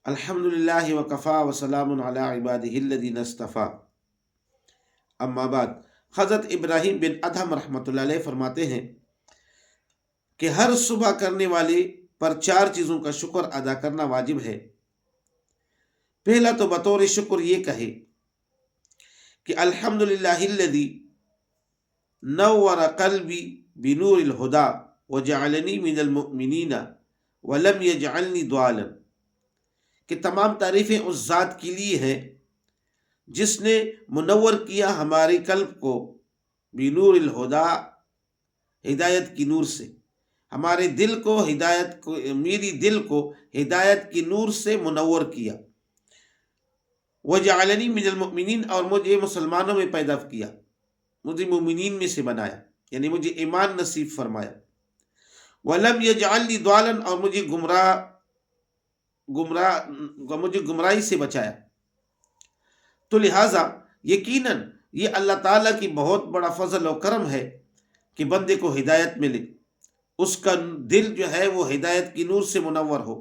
الحمدللہ وکفا وسلام علی عبادہ الذین اصطفیٰ، اما بعد۔ حضرت ابراہیم بن ادہم رحمۃ اللہ علیہ فرماتے ہیں کہ ہر صبح کرنے والے پر 4 چیزوں کا شکر ادا کرنا واجب ہے۔ پہلا تو بطور شکر یہ کہے کہ الحمدللہ الذی نور قلبی بنور الہدی وجعلنی من المؤمنین ولم یجعلنی ضالا، کہ تمام تعریفیں اس ذات کے لیے ہیں جس نے منور کیا ہمارے قلب کو بنور الہدی، ہدایت کی نور سے، ہمارے دل کو میری دل کو ہدایت کی نور سے منور کیا، وجعلنی من المؤمنین، اور مجھے مسلمانوں میں پیدا کیا، مجھے مومنین میں سے بنایا، یعنی مجھے ایمان نصیب فرمایا، ولم یجعلنی ضالا، اور مجھے گمراہی سے بچایا۔ تو لہٰذا یقیناً یہ اللہ تعالیٰ کی بہت بڑا فضل و کرم ہے کہ بندے کو ہدایت ملے، اس کا دل جو ہے وہ ہدایت کی نور سے منور ہو،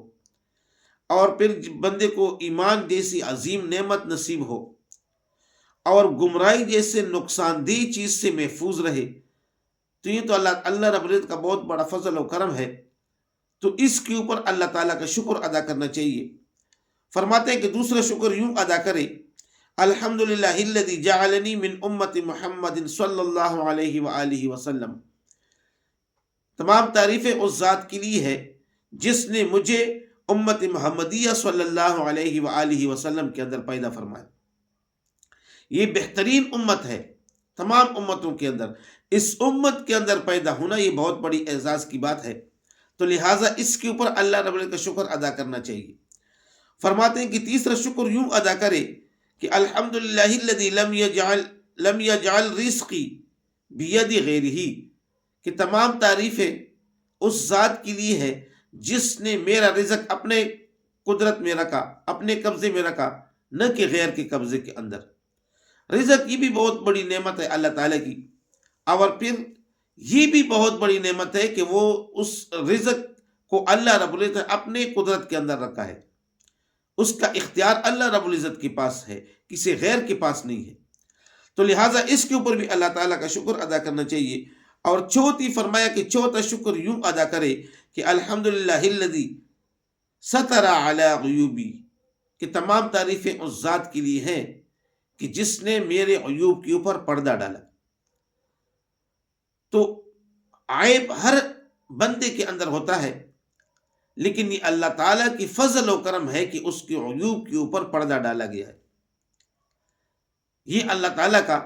اور پھر بندے کو ایمان جیسی عظیم نعمت نصیب ہو، اور گمراہی جیسے نقصان دہ چیز سے محفوظ رہے۔ تو یہ تو اللہ رب العزت کا بہت بڑا فضل و کرم ہے، تو اس کے اوپر اللہ تعالیٰ کا شکر ادا کرنا چاہیے۔ فرماتے ہیں کہ دوسرا شکر یوں ادا کرے، الحمدللہ الذی جعلنی من امت محمد صلی اللہ علیہ وآلہ وسلم، تمام تعریفیں اس ذات کے لیے ہے جس نے مجھے امت محمدیہ صلی اللہ علیہ وآلہ وسلم کے اندر پیدا فرمایا۔ یہ بہترین امت ہے تمام امتوں کے اندر، اس امت کے اندر پیدا ہونا یہ بہت بڑی اعزاز کی بات ہے، تو لہٰذا اس کے اوپر اللہ رب العزت کا شکر ادا کرنا چاہیے۔ فرماتے ہیں کہ تیسرا شکر یوں ادا کرے کہ الحمدللہ الذی لم یجعل رزقی بید غیرہ، کہ تمام تعریفیں اس ذات کے لیے ہے جس نے میرا رزق اپنے قدرت میں رکھا، اپنے قبضے میں رکھا، نہ کہ غیر کے قبضے کے اندر۔ رزق یہ بھی بہت بڑی نعمت ہے اللہ تعالیٰ کی، اور پھر یہ بھی بہت بڑی نعمت ہے کہ وہ اس رزق کو اللہ رب العزت اپنے قدرت کے اندر رکھا ہے، اس کا اختیار اللہ رب العزت کے پاس ہے، کسی غیر کے پاس نہیں ہے، تو لہٰذا اس کے اوپر بھی اللہ تعالیٰ کا شکر ادا کرنا چاہیے۔ اور چوتھی فرمایا کہ چوتھا شکر یوں ادا کرے کہ الحمدللہ الذی ستر علی عیوبی، کہ تمام تعریفیں اس ذات کے لیے ہیں کہ جس نے میرے عیوب کے اوپر پردہ ڈالا۔ تو عیب ہر بندے کے اندر ہوتا ہے، لیکن یہ اللہ تعالیٰ کی فضل و کرم ہے کہ اس کے عیوب کے اوپر پردہ ڈالا گیا ہے۔ یہ اللہ تعالیٰ کا